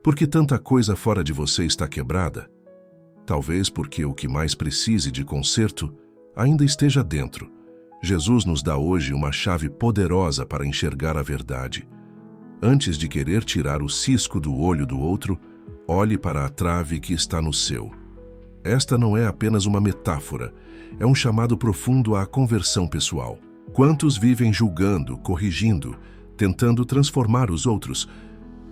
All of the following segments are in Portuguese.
Por que tanta coisa fora de você está quebrada? Talvez porque o que mais precise de conserto ainda esteja dentro. Jesus nos dá hoje uma chave poderosa para enxergar a verdade. Antes de querer tirar o cisco do olho do outro, olhe para a trave que está no seu. Esta não é apenas uma metáfora, é um chamado profundo à conversão pessoal. Quantos vivem julgando, corrigindo, tentando transformar os outros,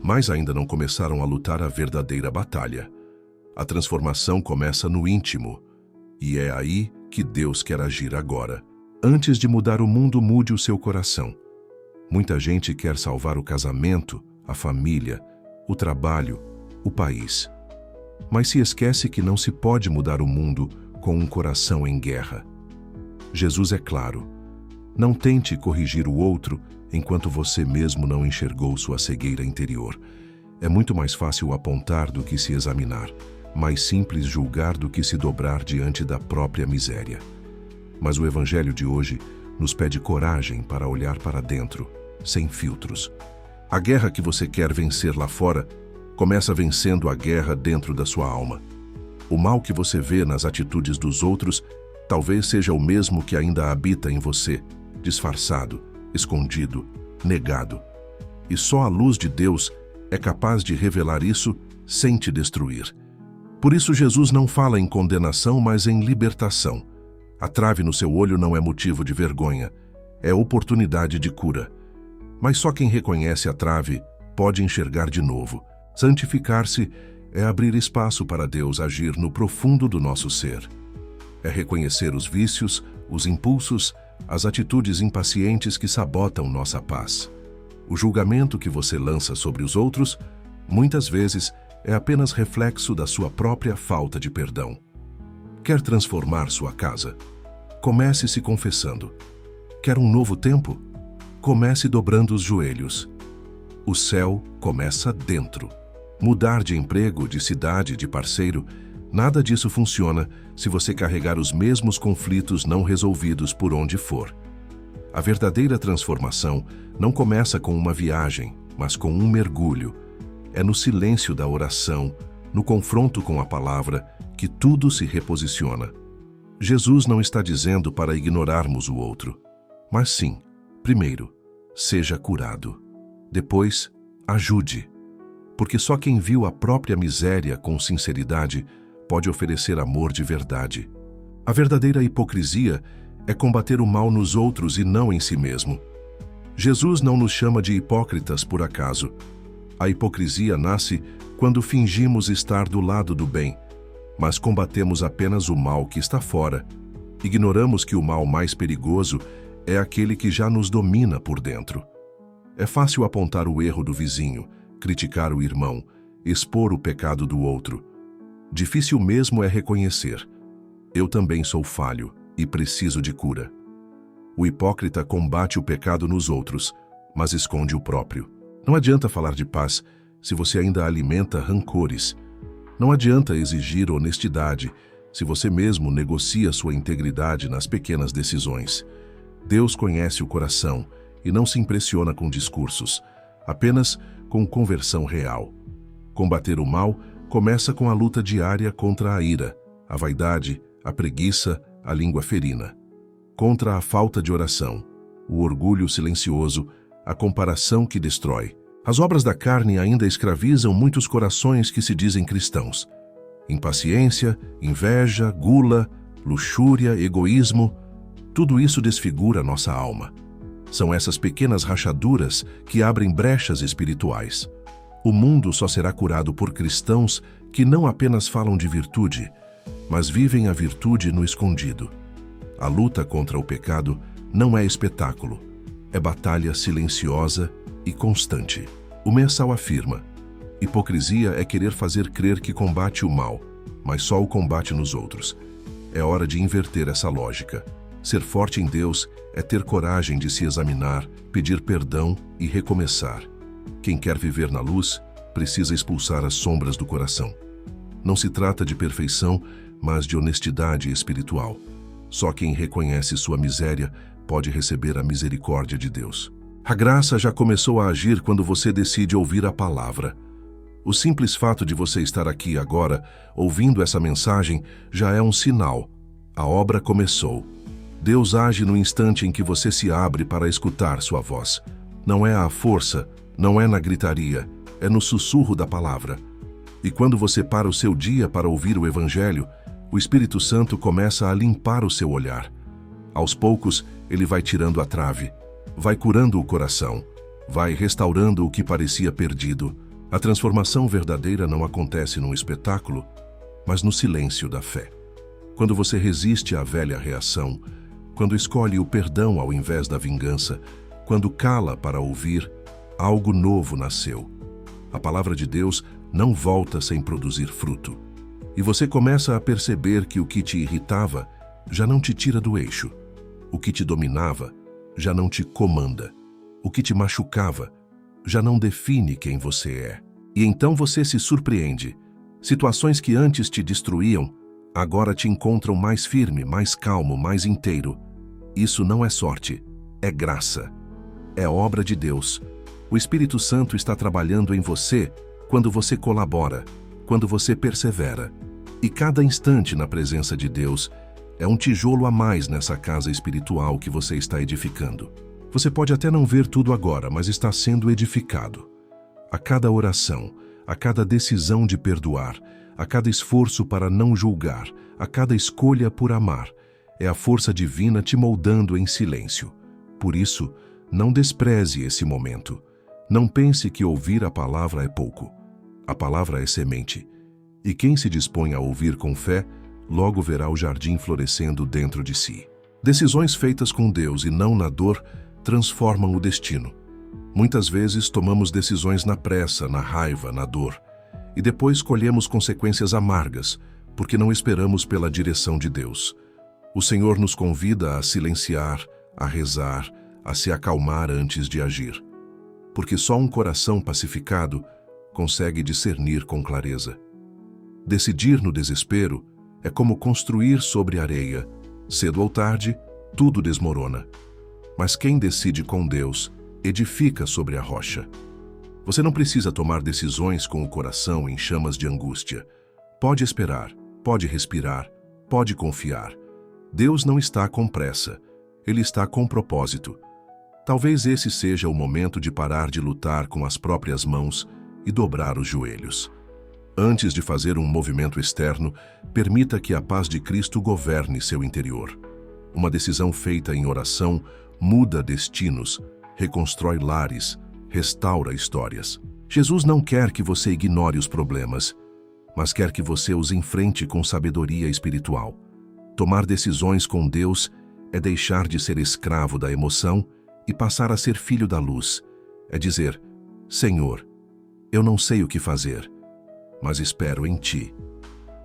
mas ainda não começaram a lutar a verdadeira batalha? A transformação começa no íntimo, e é aí que Deus quer agir agora. Antes de mudar o mundo, mude o seu coração. Muita gente quer salvar o casamento, a família, o trabalho, o país. Mas se esquece que não se pode mudar o mundo com um coração em guerra. Jesus é claro: não tente corrigir o outro enquanto você mesmo não enxergou sua cegueira interior. É muito mais fácil apontar do que se examinar, mais simples julgar do que se dobrar diante da própria miséria. Mas o Evangelho de hoje nos pede coragem para olhar para dentro, sem filtros. A guerra que você quer vencer lá fora começa vencendo a guerra dentro da sua alma. O mal que você vê nas atitudes dos outros talvez seja o mesmo que ainda habita em você, disfarçado, escondido, negado. E só a luz de Deus é capaz de revelar isso sem te destruir. Por isso Jesus não fala em condenação, mas em libertação. A trave no seu olho não é motivo de vergonha, é oportunidade de cura. Mas só quem reconhece a trave pode enxergar de novo. Santificar-se é abrir espaço para Deus agir no profundo do nosso ser. É reconhecer os vícios, os impulsos, as atitudes impacientes que sabotam nossa paz. O julgamento que você lança sobre os outros, muitas vezes, é apenas reflexo da sua própria falta de perdão. Quer transformar sua casa? Comece se confessando. Quer um novo tempo? Comece dobrando os joelhos. O céu começa dentro. Mudar de emprego, de cidade, de parceiro, nada disso funciona se você carregar os mesmos conflitos não resolvidos por onde for. A verdadeira transformação não começa com uma viagem, mas com um mergulho. É no silêncio da oração, no confronto com a palavra, que tudo se reposiciona. Jesus não está dizendo para ignorarmos o outro, mas sim, primeiro, seja curado. Depois, ajude. Porque só quem viu a própria miséria com sinceridade pode oferecer amor de verdade. A verdadeira hipocrisia é combater o mal nos outros e não em si mesmo. Jesus não nos chama de hipócritas por acaso. A hipocrisia nasce quando fingimos estar do lado do bem, mas combatemos apenas o mal que está fora. Ignoramos que o mal mais perigoso é aquele que já nos domina por dentro. É fácil apontar o erro do vizinho, criticar o irmão, expor o pecado do outro. Difícil mesmo é reconhecer: eu também sou falho e preciso de cura. O hipócrita combate o pecado nos outros, mas esconde o próprio. Não adianta falar de paz se você ainda alimenta rancores. Não adianta exigir honestidade se você mesmo negocia sua integridade nas pequenas decisões. Deus conhece o coração e não se impressiona com discursos, apenas com conversão real. Combater o mal começa com a luta diária contra a ira, a vaidade, a preguiça, a língua ferina. Contra a falta de oração, o orgulho silencioso, a comparação que destrói. As obras da carne ainda escravizam muitos corações que se dizem cristãos. Impaciência, inveja, gula, luxúria, egoísmo, tudo isso desfigura nossa alma. São essas pequenas rachaduras que abrem brechas espirituais. O mundo só será curado por cristãos que não apenas falam de virtude, mas vivem a virtude no escondido. A luta contra o pecado não é espetáculo, é batalha silenciosa e constante. O mensal afirma: hipocrisia é querer fazer crer que combate o mal, mas só o combate nos outros. É hora de inverter essa lógica. Ser forte em Deus é ter coragem de se examinar, pedir perdão e recomeçar. Quem quer viver na luz precisa expulsar as sombras do coração. Não se trata de perfeição, mas de honestidade espiritual. Só quem reconhece sua miséria pode receber a misericórdia de Deus. A graça já começou a agir quando você decide ouvir a palavra. O simples fato de você estar aqui agora, ouvindo essa mensagem, já é um sinal. A obra começou. Deus age no instante em que você se abre para escutar sua voz. Não é à força, não é na gritaria, é no sussurro da palavra. E quando você para o seu dia para ouvir o Evangelho, o Espírito Santo começa a limpar o seu olhar. Aos poucos, ele vai tirando a trave, vai curando o coração, vai restaurando o que parecia perdido. A transformação verdadeira não acontece num espetáculo, mas no silêncio da fé. Quando você resiste à velha reação, quando escolhe o perdão ao invés da vingança, quando cala para ouvir, algo novo nasceu. A palavra de Deus não volta sem produzir fruto. E você começa a perceber que o que te irritava já não te tira do eixo. O que te dominava já não te comanda. O que te machucava já não define quem você é. E então você se surpreende. Situações que antes te destruíam, agora te encontram mais firme, mais calmo, mais inteiro. Isso não é sorte, é graça. É obra de Deus. O Espírito Santo está trabalhando em você quando você colabora, quando você persevera. E cada instante na presença de Deus é um tijolo a mais nessa casa espiritual que você está edificando. Você pode até não ver tudo agora, mas está sendo edificado. A cada oração, a cada decisão de perdoar, a cada esforço para não julgar, a cada escolha por amar, é a força divina te moldando em silêncio. Por isso, não despreze esse momento. Não pense que ouvir a palavra é pouco. A palavra é semente. E quem se dispõe a ouvir com fé, logo verá o jardim florescendo dentro de si. Decisões feitas com Deus e não na dor transformam o destino. Muitas vezes tomamos decisões na pressa, na raiva, na dor, e depois colhemos consequências amargas, porque não esperamos pela direção de Deus. O Senhor nos convida a silenciar, a rezar, a se acalmar antes de agir. Porque só um coração pacificado consegue discernir com clareza. Decidir no desespero é como construir sobre areia. Cedo ou tarde, tudo desmorona. Mas quem decide com Deus, edifica sobre a rocha. Você não precisa tomar decisões com o coração em chamas de angústia. Pode esperar, pode respirar, pode confiar. Deus não está com pressa, Ele está com propósito. Talvez esse seja o momento de parar de lutar com as próprias mãos e dobrar os joelhos. Antes de fazer um movimento externo, permita que a paz de Cristo governe seu interior. Uma decisão feita em oração muda destinos, reconstrói lares, restaura histórias. Jesus não quer que você ignore os problemas, mas quer que você os enfrente com sabedoria espiritual. Tomar decisões com Deus é deixar de ser escravo da emoção e passar a ser filho da luz. É dizer: Senhor, eu não sei o que fazer, mas espero em Ti.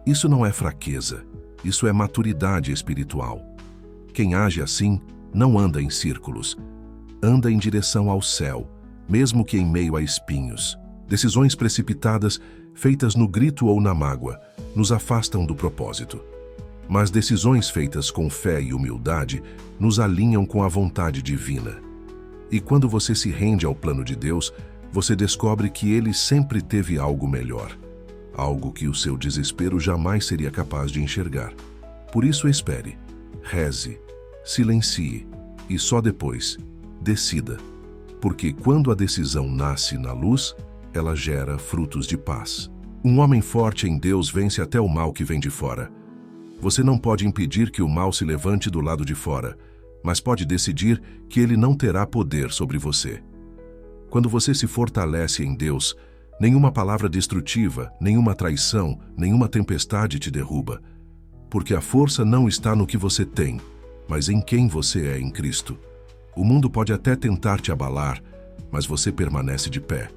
Isso não é fraqueza, isso é maturidade espiritual. Quem age assim não anda em círculos, anda em direção ao céu, mesmo que em meio a espinhos. Decisões precipitadas, feitas no grito ou na mágoa, nos afastam do propósito. Mas decisões feitas com fé e humildade nos alinham com a vontade divina. E quando você se rende ao plano de Deus, você descobre que Ele sempre teve algo melhor, algo que o seu desespero jamais seria capaz de enxergar. Por isso espere, reze, silencie e só depois decida. Porque quando a decisão nasce na luz, ela gera frutos de paz. Um homem forte em Deus vence até o mal que vem de fora. Você não pode impedir que o mal se levante do lado de fora, mas pode decidir que ele não terá poder sobre você. Quando você se fortalece em Deus, nenhuma palavra destrutiva, nenhuma traição, nenhuma tempestade te derruba. Porque a força não está no que você tem, mas em quem você é em Cristo. O mundo pode até tentar te abalar, mas você permanece de pé.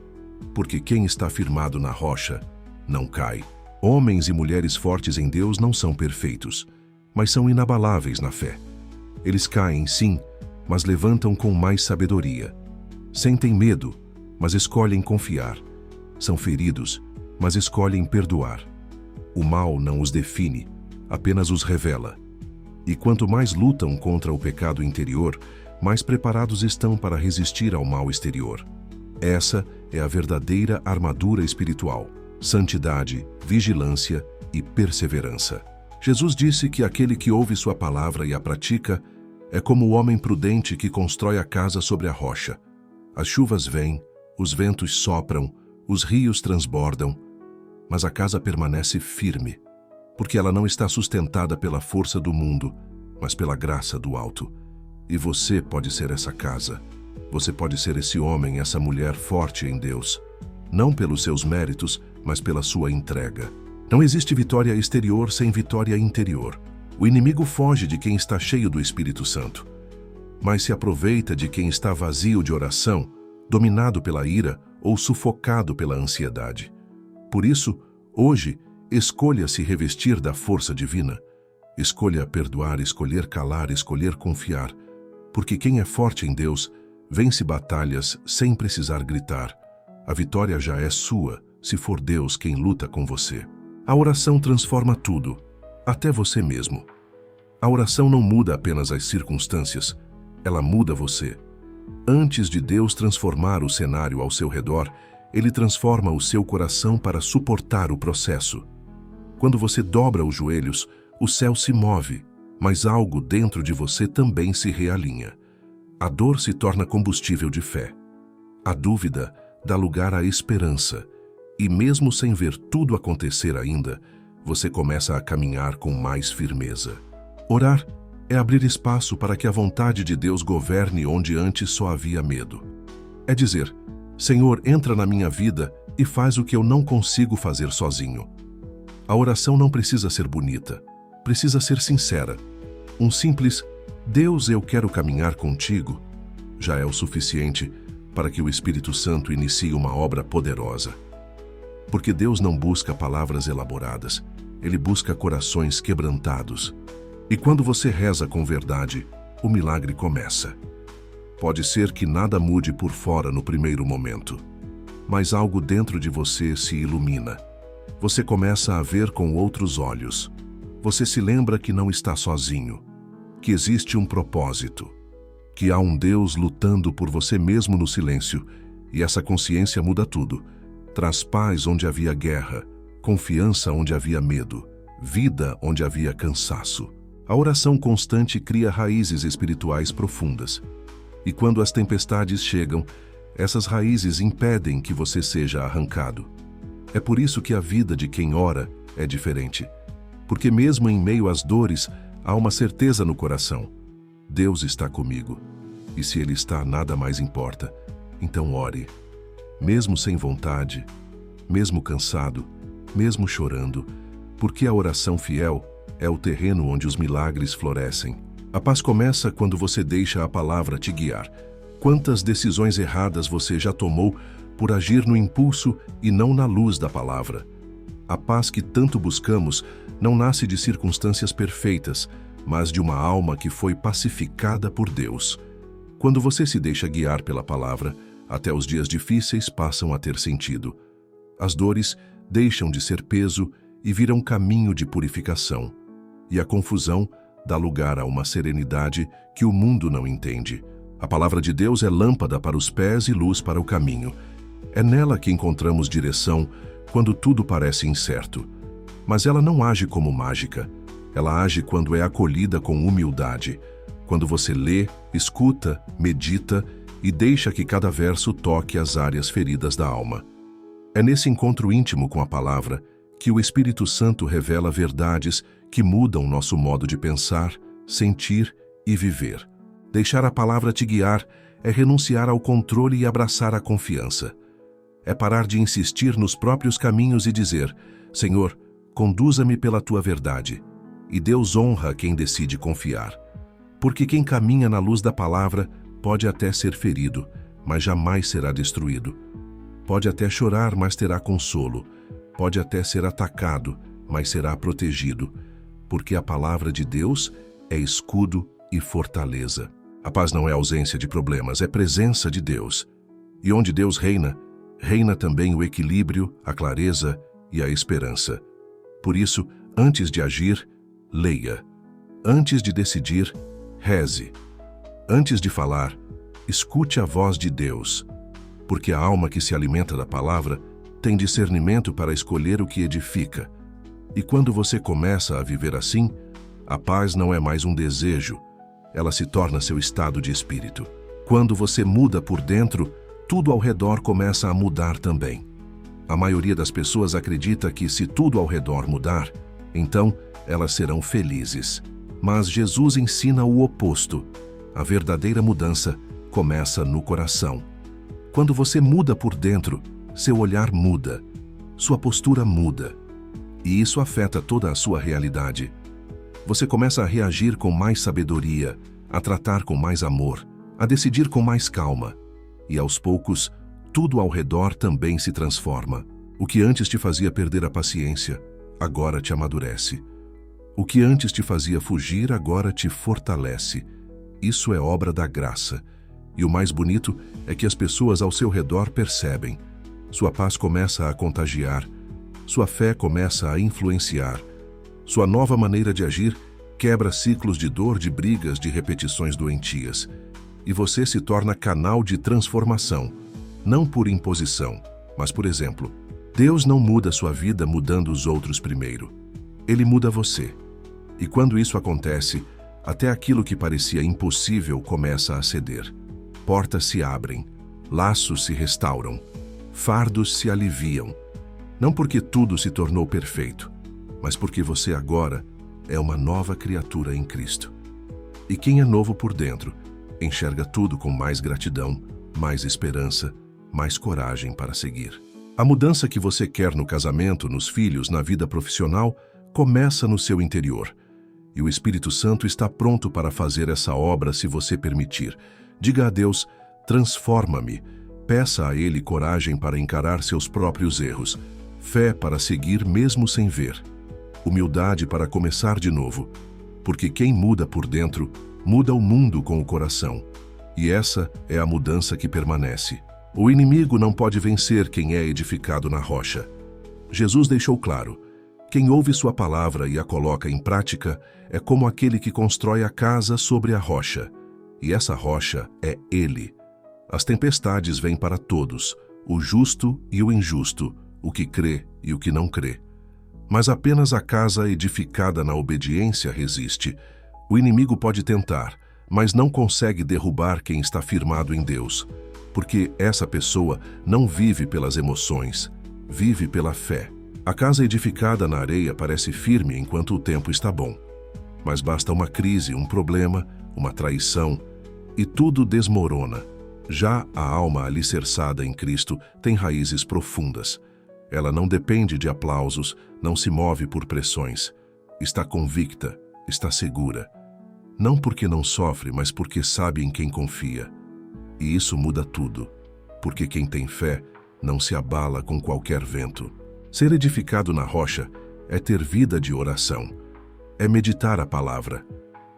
Porque quem está firmado na rocha não cai. Homens e mulheres fortes em Deus não são perfeitos, mas são inabaláveis na fé. Eles caem, sim, mas levantam com mais sabedoria. Sentem medo, mas escolhem confiar. São feridos, mas escolhem perdoar. O mal não os define, apenas os revela. E quanto mais lutam contra o pecado interior, mais preparados estão para resistir ao mal exterior. Essa é a verdadeira armadura espiritual: santidade, vigilância e perseverança. Jesus disse que aquele que ouve sua palavra e a pratica é como o homem prudente que constrói a casa sobre a rocha. As chuvas vêm, os ventos sopram, os rios transbordam, mas a casa permanece firme, porque ela não está sustentada pela força do mundo, mas pela graça do alto. E você pode ser essa casa. Você pode ser esse homem, essa mulher forte em Deus, não pelos seus méritos, mas pela sua entrega. Não existe vitória exterior sem vitória interior. O inimigo foge de quem está cheio do Espírito Santo, mas se aproveita de quem está vazio de oração, dominado pela ira ou sufocado pela ansiedade. Por isso, hoje, escolha se revestir da força divina. Escolha perdoar, escolher calar, escolher confiar, porque quem é forte em Deus vence batalhas sem precisar gritar. A vitória já é sua, se for Deus quem luta com você. A oração transforma tudo, até você mesmo. A oração não muda apenas as circunstâncias, ela muda você. Antes de Deus transformar o cenário ao seu redor, Ele transforma o seu coração para suportar o processo. Quando você dobra os joelhos, o céu se move, mas algo dentro de você também se realinha. A dor se torna combustível de fé. A dúvida dá lugar à esperança. E mesmo sem ver tudo acontecer ainda, você começa a caminhar com mais firmeza. Orar é abrir espaço para que a vontade de Deus governe onde antes só havia medo. É dizer: Senhor, entra na minha vida e faz o que eu não consigo fazer sozinho. A oração não precisa ser bonita, precisa ser sincera. Um simples "Deus, eu quero caminhar contigo" já é o suficiente para que o Espírito Santo inicie uma obra poderosa. Porque Deus não busca palavras elaboradas, Ele busca corações quebrantados. E quando você reza com verdade, o milagre começa. Pode ser que nada mude por fora no primeiro momento, mas algo dentro de você se ilumina. Você começa a ver com outros olhos. Você se lembra que não está sozinho, que existe um propósito, que há um Deus lutando por você mesmo no silêncio, e essa consciência muda tudo. Traz paz onde havia guerra, confiança onde havia medo, vida onde havia cansaço. A oração constante cria raízes espirituais profundas. E quando as tempestades chegam, essas raízes impedem que você seja arrancado. É por isso que a vida de quem ora é diferente. Porque mesmo em meio às dores, há uma certeza no coração: Deus está comigo. E se Ele está, nada mais importa. Então ore. Mesmo sem vontade, mesmo cansado, mesmo chorando, porque a oração fiel é o terreno onde os milagres florescem. A paz começa quando você deixa a palavra te guiar. Quantas decisões erradas você já tomou por agir no impulso e não na luz da palavra? A paz que tanto buscamos não nasce de circunstâncias perfeitas, mas de uma alma que foi pacificada por Deus. Quando você se deixa guiar pela palavra, até os dias difíceis passam a ter sentido. As dores deixam de ser peso e viram caminho de purificação. E a confusão dá lugar a uma serenidade que o mundo não entende. A palavra de Deus é lâmpada para os pés e luz para o caminho. É nela que encontramos direção quando tudo parece incerto. Mas ela não age como mágica. Ela age quando é acolhida com humildade. Quando você lê, escuta, medita e deixa que cada verso toque as áreas feridas da alma. É nesse encontro íntimo com a palavra que o Espírito Santo revela verdades que mudam nosso modo de pensar, sentir e viver. Deixar a palavra te guiar é renunciar ao controle e abraçar a confiança. É parar de insistir nos próprios caminhos e dizer: Senhor, conduza-me pela tua verdade. E Deus honra quem decide confiar. Porque quem caminha na luz da palavra pode até ser ferido, mas jamais será destruído. Pode até chorar, mas terá consolo. Pode até ser atacado, mas será protegido. Porque a palavra de Deus é escudo e fortaleza. A paz não é ausência de problemas, é presença de Deus. E onde Deus reina, reina também o equilíbrio, a clareza e a esperança. Por isso, antes de agir, leia. Antes de decidir, reze. Antes de falar, escute a voz de Deus. porque a alma que se alimenta da palavra tem discernimento para escolher o que edifica. E quando você começa a viver assim, a paz não é mais um desejo, ela se torna seu estado de espírito. Quando você muda por dentro, tudo ao redor começa a mudar também. A maioria das pessoas acredita que se tudo ao redor mudar, então elas serão felizes. Mas Jesus ensina o oposto. A verdadeira mudança começa no coração. Quando você muda por dentro, seu olhar muda, sua postura muda. E isso afeta toda a sua realidade. Você começa a reagir com mais sabedoria, a tratar com mais amor, a decidir com mais calma. E aos poucos, tudo ao redor também se transforma. O que antes te fazia perder a paciência, agora te amadurece. O que antes te fazia fugir, agora te fortalece. Isso é obra da graça. E o mais bonito é que as pessoas ao seu redor percebem. Sua paz começa a contagiar. Sua fé começa a influenciar. Sua nova maneira de agir quebra ciclos de dor, de brigas, de repetições doentias. E você se torna canal de transformação, não por imposição, mas por exemplo. Deus não muda sua vida mudando os outros primeiro. Ele muda você. E quando isso acontece, até aquilo que parecia impossível começa a ceder. Portas se abrem, laços se restauram, fardos se aliviam. Não porque tudo se tornou perfeito, mas porque você agora é uma nova criatura em Cristo. E quem é novo por dentro, enxerga tudo com mais gratidão, mais esperança, mais coragem para seguir. A mudança que você quer no casamento, nos filhos, na vida profissional, começa no seu interior. E o Espírito Santo está pronto para fazer essa obra se você permitir. Diga a Deus, transforma-me. Peça a Ele coragem para encarar seus próprios erros. Fé para seguir mesmo sem ver. Humildade para começar de novo. Porque quem muda por dentro, muda o mundo com o coração. E essa é a mudança que permanece. O inimigo não pode vencer quem é edificado na rocha. Jesus deixou claro, quem ouve sua palavra e a coloca em prática é como aquele que constrói a casa sobre a rocha. E essa rocha é Ele. As tempestades vêm para todos, o justo e o injusto, o que crê e o que não crê. Mas apenas a casa edificada na obediência resiste. O inimigo pode tentar, mas não consegue derrubar quem está firmado em Deus. Porque essa pessoa não vive pelas emoções, vive pela fé. A casa edificada na areia parece firme enquanto o tempo está bom. Mas basta uma crise, um problema, uma traição, e tudo desmorona. Já a alma alicerçada em Cristo tem raízes profundas. Ela não depende de aplausos, não se move por pressões. Está convicta, está segura. Não porque não sofre, mas porque sabe em quem confia. E isso muda tudo, porque quem tem fé não se abala com qualquer vento. Ser edificado na rocha é ter vida de oração, é meditar a palavra,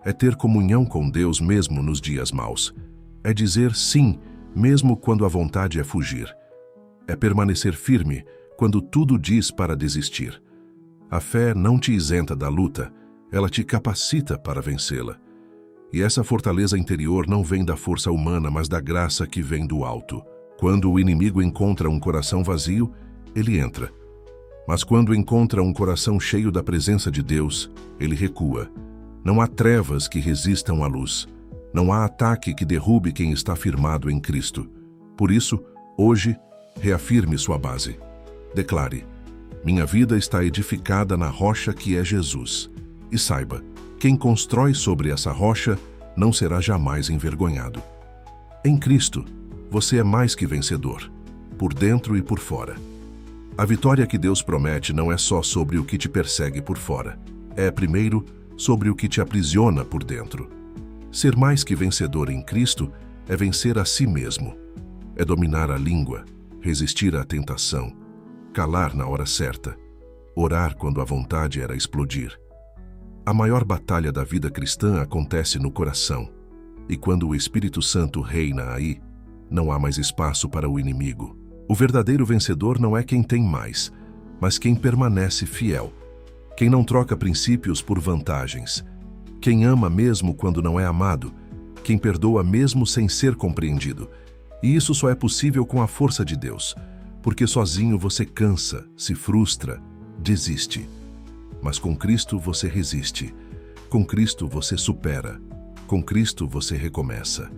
é ter comunhão com Deus mesmo nos dias maus, é dizer sim, mesmo quando a vontade é fugir, é permanecer firme quando tudo diz para desistir. A fé não te isenta da luta, ela te capacita para vencê-la. E essa fortaleza interior não vem da força humana, mas da graça que vem do alto. Quando o inimigo encontra um coração vazio, ele entra. Mas quando encontra um coração cheio da presença de Deus, ele recua. Não há trevas que resistam à luz. Não há ataque que derrube quem está firmado em Cristo. Por isso, hoje, reafirme sua base. Declare, minha vida está edificada na rocha que é Jesus. E saiba, quem constrói sobre essa rocha não será jamais envergonhado. Em Cristo, você é mais que vencedor, por dentro e por fora. A vitória que Deus promete não é só sobre o que te persegue por fora. É, primeiro, sobre o que te aprisiona por dentro. Ser mais que vencedor em Cristo é vencer a si mesmo. É dominar a língua, resistir à tentação, calar na hora certa, orar quando a vontade era explodir. A maior batalha da vida cristã acontece no coração, e quando o Espírito Santo reina aí, não há mais espaço para o inimigo. O verdadeiro vencedor não é quem tem mais, mas quem permanece fiel, quem não troca princípios por vantagens, quem ama mesmo quando não é amado, quem perdoa mesmo sem ser compreendido, E isso só é possível com a força de Deus, porque sozinho você cansa, se frustra, desiste. Mas com Cristo você resiste. Com Cristo você supera. Com Cristo você recomeça.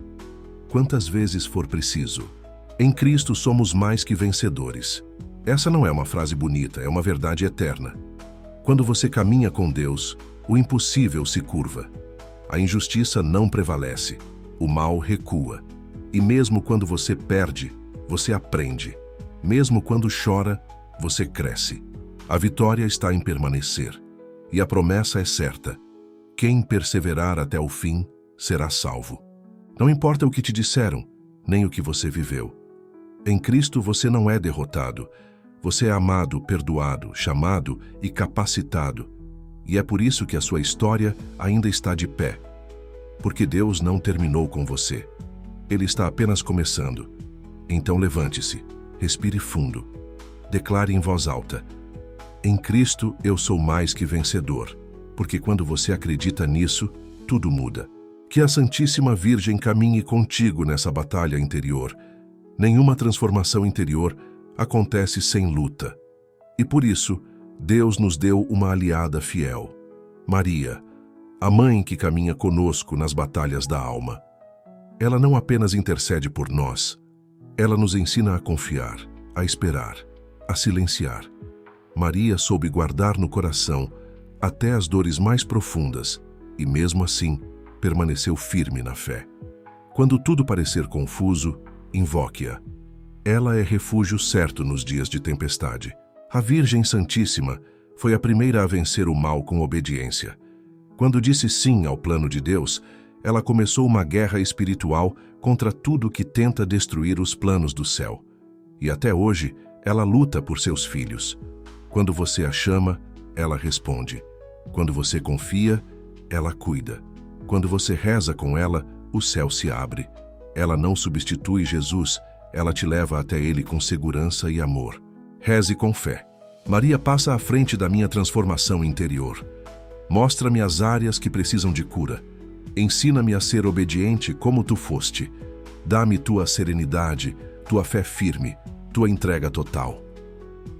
Quantas vezes for preciso. Em Cristo somos mais que vencedores. Essa não é uma frase bonita, é uma verdade eterna. Quando você caminha com Deus, o impossível se curva. A injustiça não prevalece. O mal recua. E mesmo quando você perde, você aprende. Mesmo quando chora, você cresce. A vitória está em permanecer. E a promessa é certa. Quem perseverar até o fim será salvo. Não importa o que te disseram, nem o que você viveu. Em Cristo você não é derrotado. Você é amado, perdoado, chamado e capacitado. E é por isso que a sua história ainda está de pé. Porque Deus não terminou com você. Ele está apenas começando. Então levante-se, respire fundo. Declare em voz alta: em Cristo eu sou mais que vencedor. Porque quando você acredita nisso, tudo muda. Que a Santíssima Virgem caminhe contigo nessa batalha interior. Nenhuma transformação interior acontece sem luta. E por isso, Deus nos deu uma aliada fiel. Maria, a mãe que caminha conosco nas batalhas da alma. Ela não apenas intercede por nós, ela nos ensina a confiar, a esperar, a silenciar. Maria soube guardar no coração até as dores mais profundas e, mesmo assim, permaneceu firme na fé. Quando tudo parecer confuso, invoque-a. Ela é refúgio certo nos dias de tempestade. A Virgem Santíssima foi a primeira a vencer o mal com obediência. Quando disse sim ao plano de Deus, ela começou uma guerra espiritual contra tudo que tenta destruir os planos do céu. E até hoje, ela luta por seus filhos. Quando você a chama, ela responde. Quando você confia, ela cuida. Quando você reza com ela, o céu se abre. Ela não substitui Jesus, ela te leva até Ele com segurança e amor. Reze com fé. Maria passa à frente da minha transformação interior. Mostra-me as áreas que precisam de cura. Ensina-me a ser obediente como tu foste. Dá-me tua serenidade, tua fé firme, tua entrega total.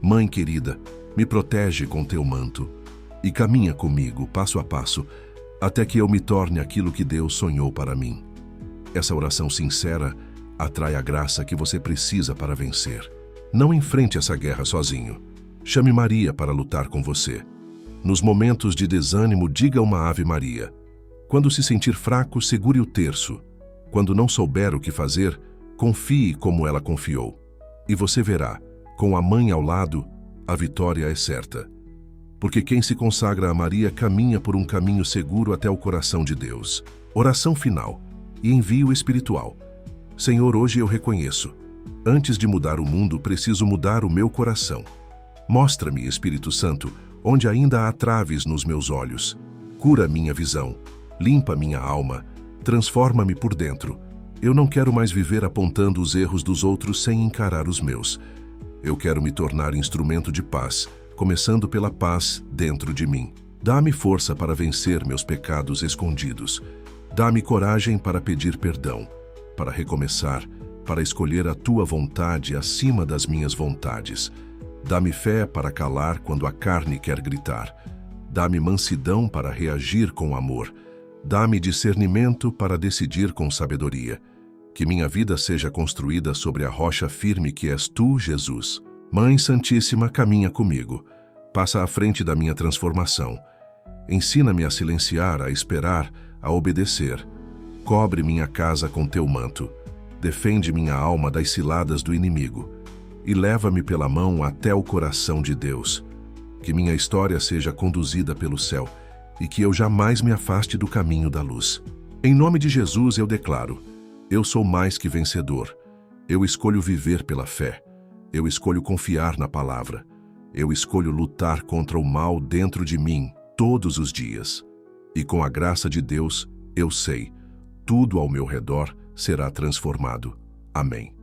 Mãe querida, me protege com teu manto e caminha comigo, passo a passo, até que eu me torne aquilo que Deus sonhou para mim. Essa oração sincera atrai a graça que você precisa para vencer. Não enfrente essa guerra sozinho. Chame Maria para lutar com você. Nos momentos de desânimo, diga uma Ave Maria. Quando se sentir fraco, segure o terço. Quando não souber o que fazer, confie como ela confiou. E você verá, com a mãe ao lado, a vitória é certa. Porque quem se consagra a Maria caminha por um caminho seguro até o coração de Deus. Oração final e envio espiritual. Senhor, hoje eu reconheço. Antes de mudar o mundo, preciso mudar o meu coração. Mostra-me, Espírito Santo, onde ainda há traves nos meus olhos. Cura minha visão, limpa minha alma, transforma-me por dentro. Eu não quero mais viver apontando os erros dos outros sem encarar os meus. Eu quero me tornar instrumento de paz, começando pela paz dentro de mim. Dá-me força para vencer meus pecados escondidos. Dá-me coragem para pedir perdão, para recomeçar, para escolher a tua vontade acima das minhas vontades. Dá-me fé para calar quando a carne quer gritar. Dá-me mansidão para reagir com amor. Dá-me discernimento para decidir com sabedoria. Que minha vida seja construída sobre a rocha firme que és tu, Jesus. Mãe Santíssima, caminha comigo. Passa à frente da minha transformação. Ensina-me a silenciar, a esperar, a obedecer. Cobre minha casa com teu manto. Defende minha alma das ciladas do inimigo. E leva-me pela mão até o coração de Deus. Que minha história seja conduzida pelo céu e que eu jamais me afaste do caminho da luz. Em nome de Jesus eu declaro: eu sou mais que vencedor. Eu escolho viver pela fé. Eu escolho confiar na palavra. Eu escolho lutar contra o mal dentro de mim todos os dias. E com a graça de Deus, eu sei, tudo ao meu redor será transformado. Amém.